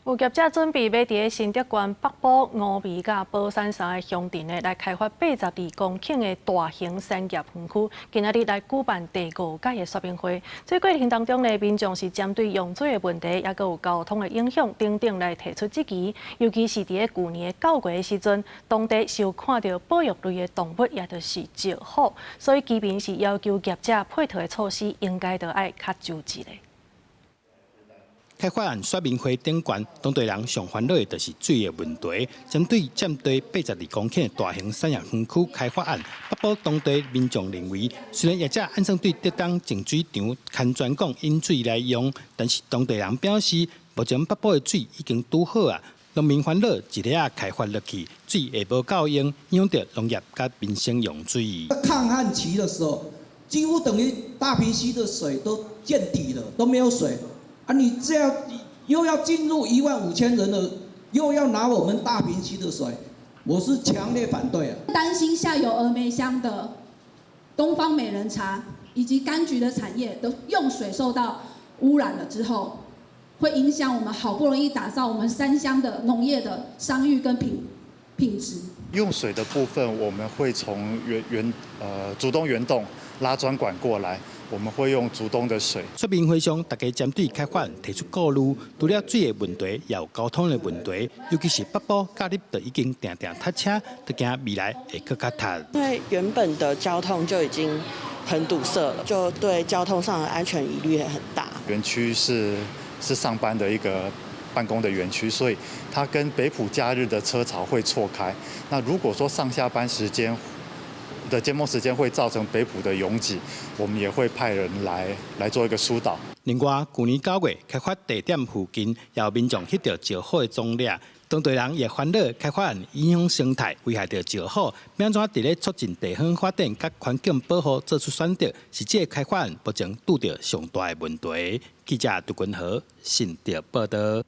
有业者准备要伫新竹县北部峨眉甲宝山山的乡镇来开发82公顷的大型产业园区，今仔日来举办第5届的说明会。在过程当中呢，民众是针对用水的问题，也有交通的影响等等来提出质疑。尤其是伫去年的9月的时阵，当地是有看到保育类的动物，也就是石虎，所以居民是要求业者配套的措施应该都爱较周知的。 开发案说明会顶悬，当地人上烦恼的就是水的问题。针对占地82公顷的大型产业园区开发案，北部当地民众认为，虽然业者按算对得当净水场牵专供引水来用，但是当地人表示，目前北部的水已经拄好啊。农民烦恼一日啊开发落去，水会无够用，影响到农业甲民生用水。抗旱期的时候，几乎等于大坪溪的水都见底了，都没有水。 啊，你这样又要进入15000人了，又要拿我们大坪溪的水，我是强烈反对啊！担心下游峨眉乡的东方美人茶以及柑橘的产业的用水受到污染了之后，会影响我们好不容易打造我们3乡的农业的商誉跟品质。用水的部分，我们会从竹东原洞拉专管过来。 我们会用竹东的水。说明会上，大家针对开发提出顾虑，除了水的问题，也有交通的问题，尤其是北部假日就已经定塞车，就惊未来会更加塞。因为原本的交通就已经很堵塞了，就对交通上的安全疑虑也很大。园区是上班的一个办公的园区，所以它跟北埔假日的车潮会错开。那如果说上下班时间 的尖峰时间会造成北埔的拥挤，我们也会派人来做一个疏导。另外，去年9月开发地点附近，也有民众翕到石虎的踪掠，当地人也烦恼开发案影响生态，危害到石虎，要安怎伫咧促进地方发展甲环境保护做出选择，是这个开发案目前拄到上大的问题。记者杜君豪，新竹报道。